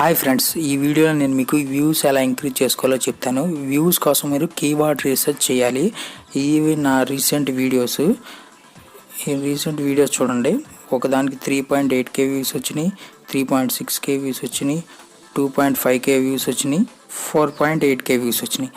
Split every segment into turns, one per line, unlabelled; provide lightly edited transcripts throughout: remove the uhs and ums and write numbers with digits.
Hi friends, ఈ వీడియోలో నేను మీకు వ్యూస్ ఎలా ఇంక్రీజ్ చేసుకోవాలో చెప్తాను. వ్యూస్ కోసం మీరు కీవర్డ్ రీసెర్చ్ చేయాలి. ఇవి నా రీసెంట్ వీడియోస్. ఈ రీసెంట్ వీడియోస్ చూడండి. ఒకదానికి 3.8K వ్యూస్ వచ్చినాయి, 3.6K వ్యూస్ వచ్చినాయి, 2.5K వ్యూస్ వచ్చినాయి, 4.8K వ్యూస్ వచ్చినాయి.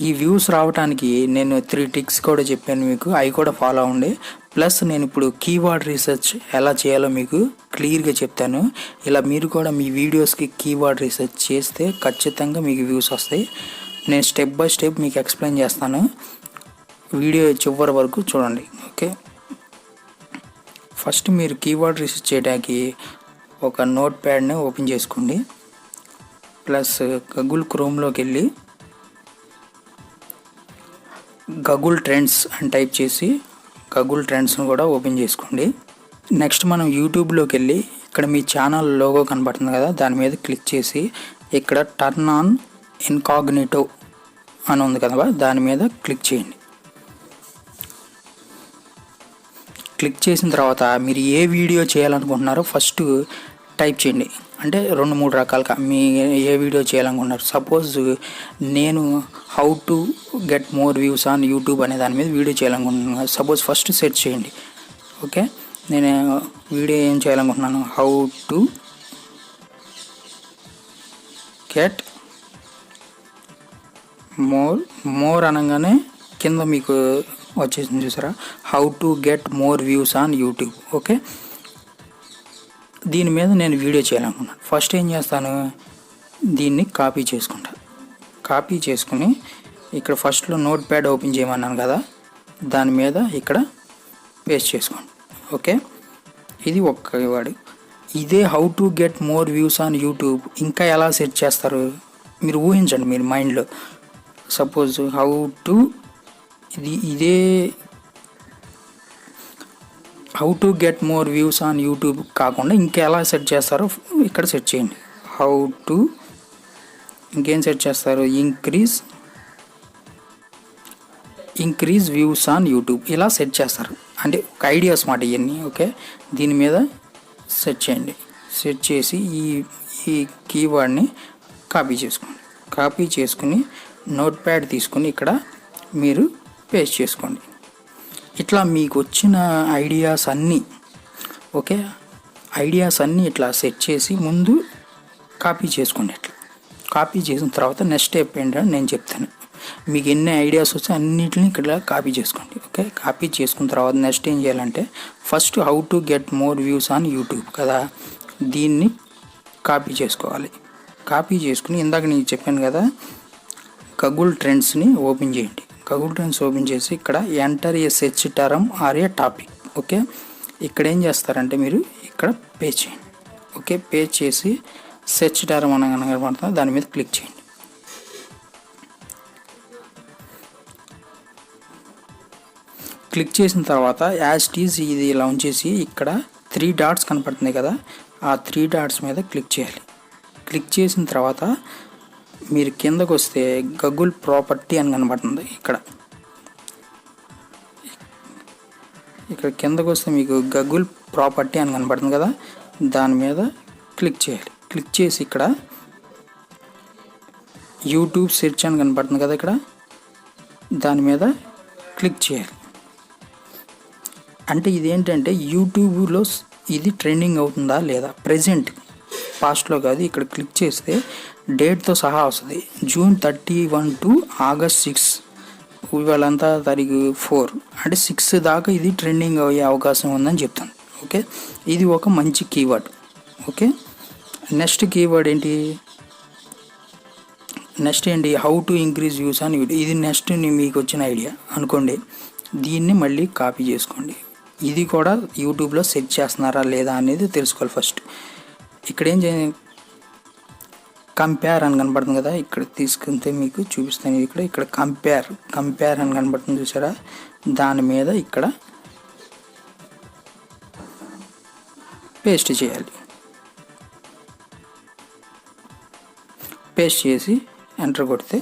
ఈ వ్యూస్ రావడానికి నేను 3 టిక్స్ కూడా చెప్పాను మీకు, అవి కూడా ఫాలో అవ్వండి. ప్లస్ నేను ఇప్పుడు కీవర్డ్ రీసెర్చ్ ఎలా చేయాలో మీకు క్లియర్గా చెప్తాను. ఇలా మీరు కూడా మీ వీడియోస్కి కీవర్డ్ రీసెర్చ్ చేస్తే ఖచ్చితంగా మీకు వ్యూస్ వస్తాయి. నేను స్టెప్ బై స్టెప్ మీకు ఎక్స్ప్లెయిన్ చేస్తాను. వీడియో చివరి వరకు చూడండి. ఓకే, ఫస్ట్ మీరు కీవర్డ్ రీసెర్చ్ చేయడానికి ఒక నోట్ ప్యాడ్ని ఓపెన్ చేసుకోండి. ప్లస్ గూగుల్ క్రోమ్లోకి వెళ్ళి గూగుల్ ట్రెండ్స్ అని టైప్ చేసి గూగుల్ ట్రెండ్స్ను కూడా ఓపెన్ చేసుకోండి. నెక్స్ట్ మనం యూట్యూబ్లోకి వెళ్ళి ఇక్కడ మీ ఛానల్ లోగో కనబడుతుంది కదా, దాని మీద క్లిక్ చేసి ఇక్కడ టర్న్ ఆన్ ఇన్కాగ్నిటో అని ఉంది కదా, దాని మీద క్లిక్ చేయండి. క్లిక్ చేసిన తర్వాత మీరు ఏ వీడియో చేయాలనుకుంటున్నారో ఫస్ట్ టైప్ చేయండి. అంటే 2-3 రకాలుగా మీ ఏ వీడియో చేయాలనుకుంటున్నారు. సపోజ్ నేను how to get more views on YouTube అనే దాని మీద వీడియో చేయాలనుకుంటున్నాను. సపోజ్ ఫస్ట్ సెర్చ్ చేయండి. ఓకే, నేను వీడియో ఏం చేయాలనుకుంటున్నాను, హౌ టు గెట్ మోర్ అనగానే కింద మీకు వచ్చేసింది చూసారా, how to get more views on YouTube. Okay, దీని మీద నేను వీడియో చేయాలనుకున్నాను. ఫస్ట్ ఏం చేస్తాను, దీన్ని కాపీ చేసుకుంటా. కాపీ చేసుకుని ఇక్కడ ఫస్ట్లో నోట్ ప్యాడ్ ఓపెన్ చేయమన్నాను కదా, దాని మీద ఇక్కడ పేస్ట్ చేసుకోండి. ఓకే, ఇది ఒక్క కీవర్డ్. ఇదే how to get more views on YouTube ఇంకా ఎలా సెర్చ్ చేస్తారు మీరు ఊహించండి మీరు మైండ్లో. సపోజ్ హౌ టు ఇదే how to get more views on YouTube కాకుండా ఇంకా ఎలా సెర్చ్ చేస్తారో ఇక్కడ సెర్చ్ చేయండి. హౌ టు ఇంకేం సెర్చ్ చేస్తారు, ఇంక్రీజ్ వ్యూస్ ఆన్ యూట్యూబ్ ఇలా సెర్చ్ చేస్తారు. అంటే ఒక ఐడియాస్ మాట ఇవన్నీ. ఓకే, దీని మీద సెర్చ్ చేయండి. సెర్చ్ చేసి ఈ కీవర్డ్ని కాపీ చేసుకోండి. కాపీ చేసుకుని నోట్ ప్యాడ్ తీసుకుని ఇక్కడ మీరు పేస్ట్ చేసుకోండి. ఇట్లా మీకు వచ్చిన ఐడియాస్ అన్నీ, ఓకే, ఐడియాస్ అన్నీ ఇట్లా సెట్ చేసి ముందు కాపీ చేసుకోండి. ఇట్లా కాపీ చేసిన తర్వాత నెక్స్ట్ స్టెప్ ఏంటంటే నేను చెప్తాను. మీకు ఎన్ని ఐడియాస్ వస్తే అన్నిటిని ఇక్కడ కాపీ చేసుకోండి. ఓకే, కాపీ చేసుకున్న తర్వాత నెక్స్ట్ ఏం చేయాలంటే first how to get more views on YouTube కదా, దీన్ని కాపీ చేసుకోవాలి. కాపీ చేసుకుని ఇందాక నేను చెప్పాను కదా, గూగుల్ ట్రెండ్స్ని ఓపెన్ చేయండి. గూగుల్ ట్రెండ్స్ ఓపెన్ చేసి ఇక్కడ enter a search term are A topic. Okay, ఇక్కడ ఏం చేస్తారంటే మీరు ఇక్కడ పేస్ట్ చేయండి. ఓకే, పేస్ట్ చేసి సెర్చ్ టర్మ్ అనగా దాని మీద క్లిక్ చేయండి. క్లిక్ చేసిన తర్వాత యాజ్ ఇట్ ఈజ్ ఇది ఇలా ఉంచేసి ఇక్కడ 3 డాట్స్ కనపడుతుంది కదా, ఆ 3 డాట్స్ మీద క్లిక్ చేయాలి. క్లిక్ చేసిన తర్వాత మీరు కిందకు వస్తే గూగుల్ ప్రాపర్టీ అని కనబడుతుంది. ఇక్కడ కిందకు వస్తే మీకు గూగుల్ ప్రాపర్టీ అని కనబడుతుంది కదా, దాని మీద క్లిక్ చేయాలి. క్లిక్ చేసి ఇక్కడ యూట్యూబ్ సెర్చ్ అని కనబడుతుంది కదా, ఇక్కడ దాని మీద క్లిక్ చేయాలి. అంటే ఇదేంటంటే యూట్యూబ్లో ఇది ట్రెండింగ్ అవుతుందా లేదా, ప్రజెంట్ పాస్ట్లో కాదు. ఇక్కడ క్లిక్ చేస్తే డేట్తో సహా వస్తుంది. జూన్ 31 టు ఆగస్ట్ 6, ఇవాళంతా తారీఖు 4, అంటే 6 దాకా ఇది ట్రెండింగ్ అయ్యే అవకాశం ఉందని చెప్తాను. ఓకే, ఇది ఒక మంచి కీవర్డ్. ఓకే, నెక్స్ట్ కీవర్డ్ ఏంటి, how to increase views on YouTube. ఇది నెక్స్ట్ మీకు వచ్చిన ఐడియా అనుకోండి. దీన్ని మళ్ళీ కాపీ చేసుకోండి. ఇది కూడా యూట్యూబ్లో సెర్చ్ చేస్తున్నారా లేదా అనేది తెలుసుకోవాలి ఫస్ట్. ఇక్కడ ఏం చేయాలి, కంపేర్ అని కనబడుతుంది కదా, ఇక్కడ తీసుకుంటే మీకు చూపిస్తాను. ఇక్కడ కంపేర్ అని కనబడుతుంది చూసారా, దాని మీద ఇక్కడ పేస్ట్ చేయాలి. పేస్ట్ చేసి ఎంటర్ కొడితే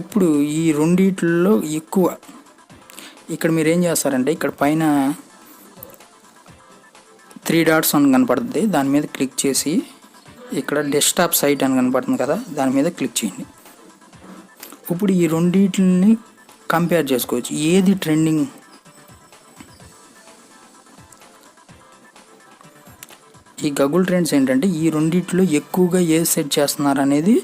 ఇప్పుడు ఈ రెండిట్లో ఎక్కువ ఇక్కడ మీరు ఏం చేస్తారంటే ఇక్కడ పైన 3 డాట్స్ అని కనపడుతుంది, దాని మీద క్లిక్ చేసి ఇక్కడ డెస్క్టాప్ సైట్ అని కనపడుతుంది కదా, దాని మీద క్లిక్ చేయండి. ఇప్పుడు ఈ రెండింటిని కంపేర్ చేసుకోవచ్చు, ఏది ట్రెండింగ్. ఈ గూగుల్ ట్రెండ్స్ ఏంటంటే ఈ రెండిట్లో ఎక్కువగా ఏది సెట్ చేస్తున్నారు అనేది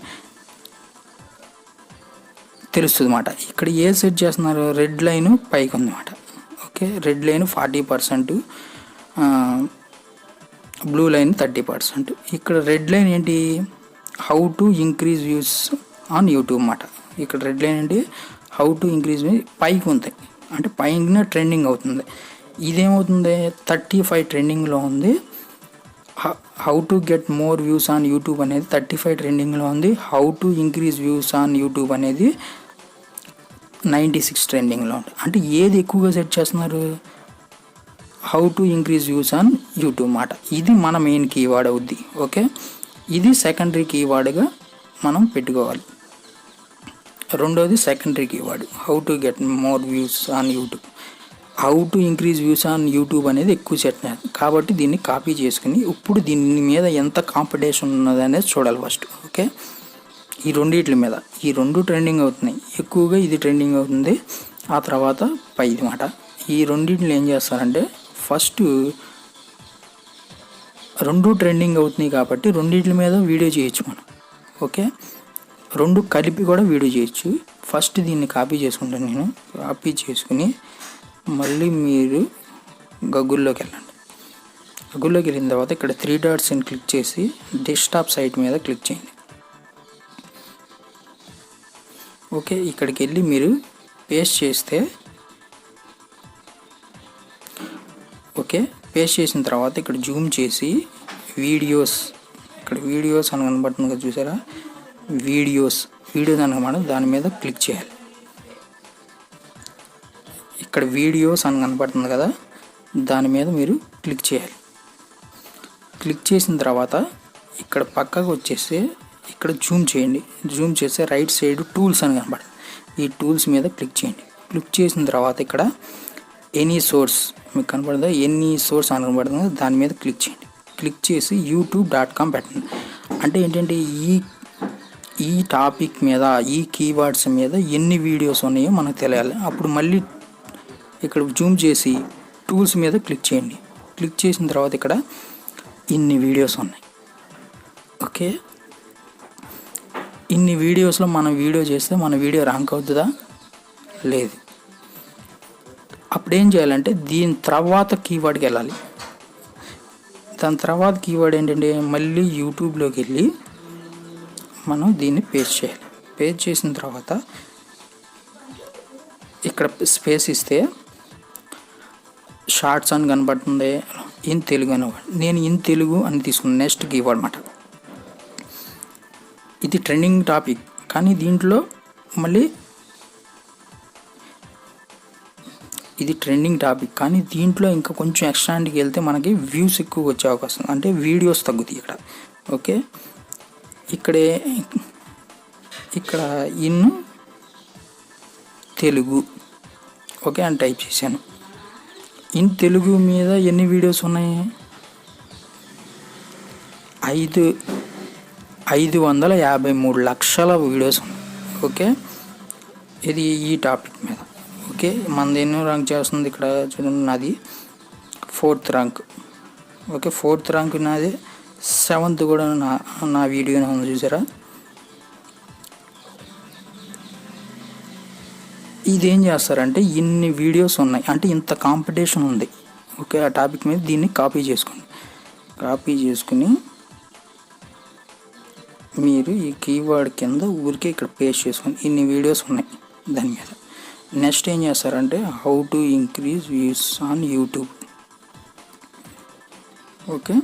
తెలుస్తుంది అన్నమాట. ఇక్కడ ఏ సెట్ చేస్తున్నారు, రెడ్ లైన్ పైకి ఉందన్నమాట. Okay, red line 40%, blue line 30%. ఇక్కడ రెడ్ లైన్ ఏంటి, how to increase views on YouTube అన్నమాట. ఇక్కడ రెడ్ లైన్ ఏంటి, హౌ టు ఇంక్రీజ్ పైకి ఉంది, అంటే పైన ట్రెండింగ్ అవుతుంది. ఇదేమవుతుంది, 35 ట్రెండింగ్లో ఉంది. How to get more views on YouTube అనేది 35 ట్రెండింగ్లో ఉంది. How to increase views on YouTube అనేది 96 ట్రెండింగ్లో ఉంది. అంటే ఏది ఎక్కువగా సెట్ చేస్తున్నారు, how to increase views on YouTube మాట. ఇది మన మెయిన్ కీవర్డ్ అవుద్ది. ఓకే, ఇది సెకండరీ కీవర్డ్గా మనం పెట్టుకోవాలి. రెండోది secondary keyword, how to get more views on YouTube. How to increase views on YouTube అనేది ఎక్కువ సెట్ కాబట్టి దీన్ని కాపీ చేసుకుని ఇప్పుడు దీని మీద ఎంత కాంపిటీషన్ ఉన్నది అనేది చూడాలి ఫస్ట్. ఓకే, ఈ రెండిట్ల మీద ఈ రెండు ట్రెండింగ్ అవుతున్నాయి, ఎక్కువగా ఇది ట్రెండింగ్ అవుతుంది, ఆ తర్వాత పైది మాట. ఈ రెండింటిని ఏం చేస్తారంటే ఫస్ట్ రెండు ట్రెండింగ్ అవుతున్నాయి కాబట్టి రెండింటి మీద వీడియో చేయొచ్చు మనం. ఓకే, రెండు కలిపి కూడా వీడియో చేయొచ్చు. ఫస్ట్ దీన్ని కాపీ చేసుకుంటాను నేను. కాపీ చేసుకుని మళ్ళీ మీరు గూగుల్లోకి వెళ్ళండి. గూగుల్లోకి వెళ్ళిన తర్వాత ఇక్కడ 3 డాట్స్ని క్లిక్ చేసి డెస్క్టాప్ సైట్ మీద క్లిక్ చేయండి. ఓకే, ఇక్కడికి వెళ్ళి మీరు పేస్ట్ చేస్తే, ఓకే పేస్ట్ చేసిన తర్వాత ఇక్కడ జూమ్ చేసి వీడియోస్, ఇక్కడ వీడియోస్ అని కనబడుతుంది కదా చూసారా, వీడియోస్ అనమాట, దాని మీద క్లిక్ చేయాలి. ఇక్కడ వీడియోస్ అని కనబడుతుంది కదా, దాని మీద మీరు క్లిక్ చేయాలి. క్లిక్ చేసిన తర్వాత ఇక్కడ పక్కకు వచ్చేసి ఇక్కడ జూమ్ చేయండి. జూమ్ చేస్తే రైట్ సైడ్ టూల్స్ అని కనబడుతుంది, ఈ టూల్స్ మీద క్లిక్ చేయండి. క్లిక్ చేసిన తర్వాత ఇక్కడ ఎనీ సోర్స్ మీకు కనబడుతుందా, ఎనీ సోర్స్ అని కనబడుతుంది, దాని మీద క్లిక్ చేయండి. క్లిక్ చేసి youtube.com పెట్టండి. అంటే ఏంటంటే ఈ టాపిక్ మీద, ఈ కీవర్డ్స్ మీద ఎన్ని వీడియోస్ ఉన్నాయో మనకు తెలియాలి. అప్పుడు మళ్ళీ ఇక్కడ జూమ్ చేసి టూల్స్ మీద క్లిక్ చేయండి. క్లిక్ చేసిన తర్వాత ఇక్కడ ఇన్ని వీడియోస్ ఉన్నాయి. ఓకే, ఇన్ని వీడియోస్లో మనం వీడియో చేస్తే మన వీడియో ర్యాంక్ అవుతుందా, లేదు. అప్పుడు ఏం చేయాలంటే దీని తర్వాత కీవర్డ్కి వెళ్ళాలి. దాని తర్వాత కీవర్డ్ ఏంటంటే మళ్ళీ యూట్యూబ్లోకి వెళ్ళి మనం దీన్ని పేస్ట్ చేయాలి. పేస్ట్ చేసిన తర్వాత ఇక్కడ స్పేస్ ఇస్తే షార్ట్స్ అని కనబడుతుంది, ఇన్ తెలుగు అని. నేను ఇన్ తెలుగు అని తీసుకున్నాను, నెక్స్ట్ కీవర్డ్ అన్నమాట. ఇది ట్రెండింగ్ టాపిక్, కానీ దీంట్లో మళ్ళీ ఇది ట్రెండింగ్ టాపిక్ కానీ దీంట్లో ఇంకా కొంచెం ఎక్స్ట్రాండ్కి వెళ్తే మనకి వ్యూస్ ఎక్కువ వచ్చే అవకాశం, అంటే వీడియోస్ తగ్గుతాయి ఇక్కడ. ఓకే, ఇక్కడ ఇన్ తెలుగు ఓకే అని టైప్ చేశాను. ఇన్ తెలుగు మీద ఎన్ని వీడియోస్ ఉన్నాయి, 553 లక్షల వీడియోస్ ఉన్నాయి. ఓకే, ఇది ఈ టాపిక్ మీద. ఓకే, మనది ఎన్నో ర్యాంక్ చేస్తుంది ఇక్కడ చూడండి, నాది 4th rank. Okay, 4th rank నాది, 7th కూడా నా వీడియో ఉంది చూసారా. ఇదేం చేస్తారంటే ఇన్ని వీడియోస్ ఉన్నాయి అంటే ఇంత కాంపిటీషన్ ఉంది. ఓకే, ఆ టాపిక్ మీద దీన్ని కాపీ చేసుకోండి. కాపీ చేసుకుని మీరు ఈ కీవర్డ్ కింద ఊరికే ఇక్కడ పేస్ట్ చేసుకోండి. ఇన్ని వీడియోస్ ఉన్నాయి దాని మీద. నెక్స్ట్ ఏం చేస్తారంటే how to increase views on YouTube. Okay,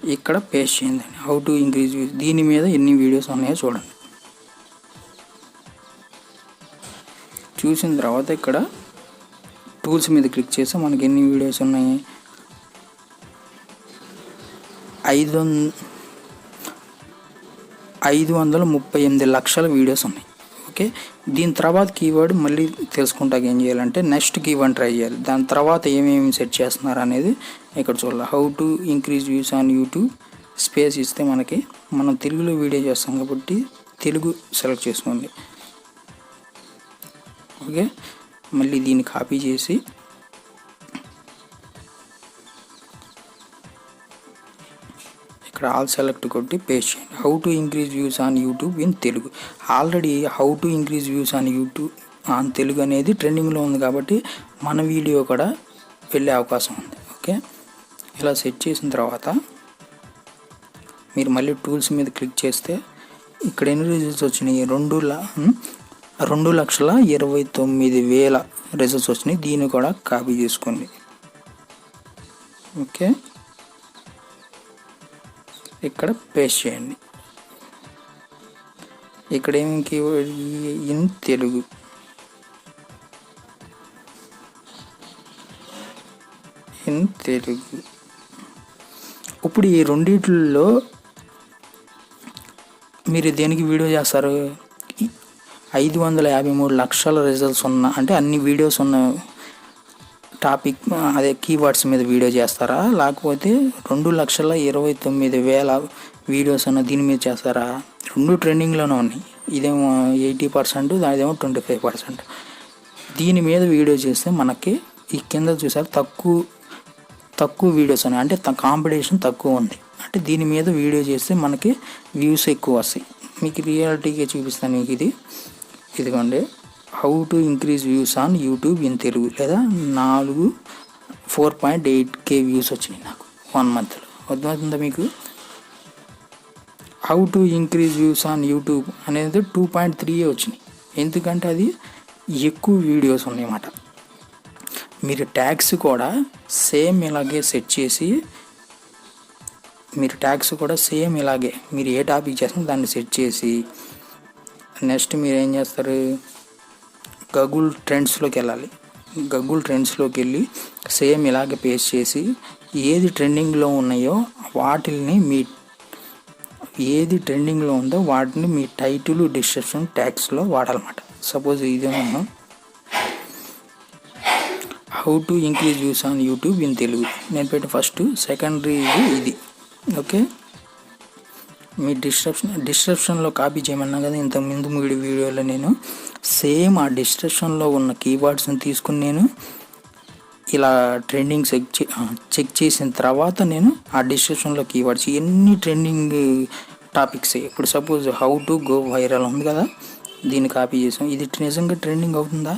ఇక్కడ పేస్ట్ చేయండి హౌ టు ఇంక్రీజ్ వ్యూస్. దీని మీద ఎన్ని వీడియోస్ ఉన్నాయో చూడండి. చూసిన తర్వాత ఇక్కడ టూల్స్ మీద క్లిక్ చేస్తే మనకి ఎన్ని వీడియోస్ ఉన్నాయి, 538 లక్షల వీడియోస్ ఉన్నాయి. ఓకే, దీని తర్వాత కీవర్డ్ మళ్ళీ తెలుసుకుంటాక ఏం చేయాలంటే నెక్స్ట్ కీవర్డ్ ట్రై చేయాలి. దాని తర్వాత ఏమేమి సెట్ చేస్తున్నారు అనేది ఇక్కడ చూడాలి. How to increase views on YouTube space ఇస్తే మనం తెలుగులో వీడియో చేస్తాం కాబట్టి తెలుగు సెలెక్ట్ చేసుకోండి. ఓకే, మళ్ళీ దీన్ని కాపీ చేసి ఇక్కడ ఆల్ సెలెక్ట్ కొట్టి పేస్ట్ చేయండి. How to increase views on YouTube in Telugu. Already how to increase views on YouTube on Telugu అనేది ట్రెండింగ్లో ఉంది కాబట్టి మన వీడియో కూడా వెళ్ళే అవకాశం ఉంది. ఓకే, ఇలా సెట్ చేసిన తర్వాత మీరు మళ్ళీ టూల్స్ మీద క్లిక్ చేస్తే ఇక్కడ ఎన్ని రిజల్ట్స్ వచ్చినాయి? 2,29,000 రిజల్ట్స్ వచ్చినాయి. దీన్ని కూడా కాపీ చేసుకోండి. ఓకే, ఇక్కడ పేస్ట్ చేయండి. ఇక్కడ ఏమి కీవర్డ్ ఇన్ తెలుగు. ఇప్పుడు ఈ రెండిట్లో మీరు దేనికి వీడియో చేస్తారు? 553 లక్షల రిజల్ట్స్ ఉన్న అంటే అన్ని వీడియోస్ ఉన్న టాపిక్ అదే కీవర్డ్స్ మీద వీడియో చేస్తారా, లేకపోతే 2,29,000 వీడియోస్ అన్న దీని మీద చేస్తారా? రెండు ట్రెండింగ్లోనే ఉన్నాయి. ఇదేమో 80%, అదేమో 25%. దీని మీద వీడియో చేస్తే మనకి ఈ కింద చూసారు తక్కువ వీడియోస్ ఉన్నాయి, అంటే కాంపిటీషన్ తక్కువ ఉంది. అంటే దీని మీద వీడియో చేస్తే మనకి వ్యూస్ ఎక్కువ వస్తాయి. మీకు రియాలిటీగా చూపిస్తాను. మీకు ఇదిగోండి, how to increase views on YouTube in Telugu లేదా 4.8K వ్యూస్ వచ్చినాయి నాకు 1 monthలో. అర్థమవుతుందా మీకు? How to increase views on YouTube అనేది 2.3 వచ్చినాయి. ఎందుకంటే అది ఎక్కువ వీడియోస్ ఉన్నాయన్నమాట. మీరు ట్యాగ్స్ కూడా సేమ్ ఇలాగే సెట్ చేసి మీరు ఏ టాపిక్ చేస్తారో దాన్ని సెట్ చేసి నెక్స్ట్ మీరు ఏం చేస్తారు? గూగుల్ ట్రెండ్స్లోకి వెళ్ళాలి. గూగుల్ ట్రెండ్స్లోకి వెళ్ళి సేమ్ ఇలాగే పేస్ట్ చేసి ఏది ట్రెండింగ్లో ఉన్నాయో వాటిని ఏది ట్రెండింగ్లో ఉందో వాటిని మీ టైటిల్, డిస్క్రిప్షన్, ట్యాగ్స్లో వాడాలన్నమాట. సపోజ్ ఇదేమో how to increase views on YouTube in Telugu నేను పెట్టి ఫస్ట్, సెకండరీ ఇది. ఓకే, మీ డిస్క్రిప్షన్లో కాపీ చేయమన్నా కదా ఇంతకుముందు 3 వీడియోలో. నేను సేమ్ ఆ డిస్క్రిప్షన్లో ఉన్న కీవర్డ్స్ని తీసుకుని నేను ఇలా ట్రెండింగ్ చెక్ చేసిన తర్వాత నేను ఆ డిస్క్రిప్షన్లో కీవర్డ్స్ ఎన్ని ట్రెండింగ్ టాపిక్స్. ఇప్పుడు suppose how to go viral ఉంది కదా, దీన్ని కాపీ చేసాం. ఇది నిజంగా ట్రెండింగ్ అవుతుందా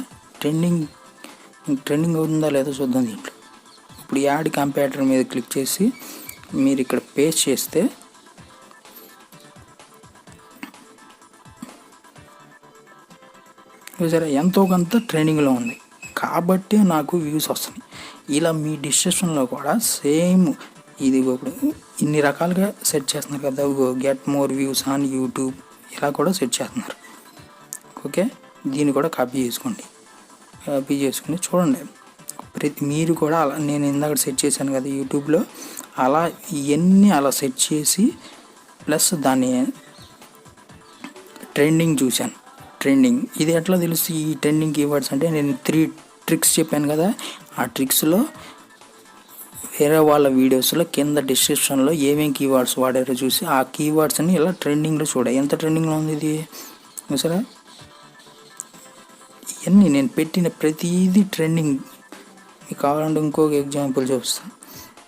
లేదో చూద్దాం. దీంట్లో ఇప్పుడు యాడ్ కంపేటర్ మీద క్లిక్ చేసి మీరు ఇక్కడ పేస్ట్ చేస్తే సరే ఎంతో కొంత ట్రెండింగ్లో ఉంది కాబట్టి నాకు వ్యూస్ వస్తున్నాయి. ఇలా మీ డిస్క్రిప్షన్లో కూడా సేమ్ ఇది ఇప్పుడు ఇన్ని రకాలుగా సెట్ చేస్తున్నారు కదా, get more views on YouTube ఇలా కూడా సెట్ చేస్తున్నారు. ఓకే, దీన్ని కూడా కాపీ చేసుకుని చూడండి. మీరు కూడా అలా నేను ఇందాక సెట్ చేశాను కదా యూట్యూబ్లో, అలా ఇవన్నీ అలా సెట్ చేసి ప్లస్ దాన్ని ట్రెండింగ్ చూశాను. ఇది ఎట్లా తెలుసు ఈ ట్రెండింగ్ కీవర్డ్స్ అంటే నేను 3 ట్రిక్స్ చెప్పాను కదా, ఆ ట్రిక్స్లో వేరే వాళ్ళ వీడియోస్లో కింద డిస్క్రిప్షన్లో ఏమేమి కీవర్డ్స్ వాడారో చూసి ఆ కీవర్డ్స్ని ఇలా ట్రెండింగ్లో ఎంత ట్రెండింగ్లో ఉంది ఇది సరే. ఇవన్నీ నేను పెట్టిన ప్రతిదీ ట్రెండింగ్. మీకు కావాలంటే ఇంకొక ఎగ్జాంపుల్ చూపిస్తాను.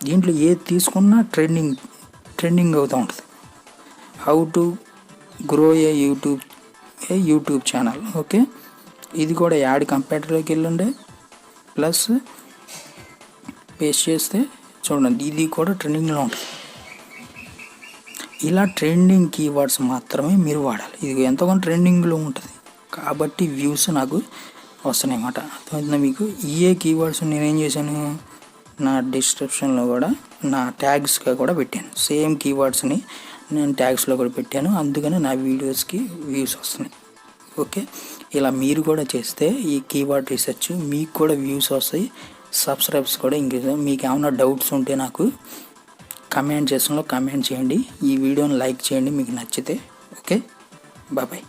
దీంట్లో ఏది తీసుకున్నా ట్రెండింగ్ అవుతూ ఉంటుంది. How to grow A YouTube channel. Okay, ఇది కూడా యాడ్ కంపేటర్లోకి వెళ్ళండి ప్లస్ పేస్ట్ చేస్తే చూడండి ఇది కూడా ట్రెండింగ్లో ఉంటుంది. ఇలా ట్రెండింగ్ కీవర్డ్స్ మాత్రమే మీరు వాడాలి. ఇది ఎంతగానో ట్రెండింగ్లో ఉంటుంది కాబట్టి వ్యూస్ నాకు వస్తున్నాయి అన్నమాట. అర్థమవుతుందా మీకు? ఏ కీవర్డ్స్ నేనేం చేశాను, నా డిస్క్రిప్షన్లో కూడా నా ట్యాగ్స్గా కూడా పెట్టాను. సేమ్ కీవర్డ్స్ని నేను ట్యాగ్స్లో కూడా పెట్టాను, అందుకని నా వీడియోస్కి వ్యూస్ వస్తున్నాయి. ఓకే, ఇలా మీరు కూడా చేస్తే ఈ కీవర్డ్ రీసెర్చ్ మీకు కూడా వ్యూస్ వస్తాయి, సబ్స్క్రైబ్స్ కూడా ఇంక్రీజ్. మీకు ఏమైనా డౌట్స్ ఉంటే నాకు కామెంట్ చేయండి. ఈ వీడియోని లైక్ చేయండి మీకు నచ్చితే. Okay, bye.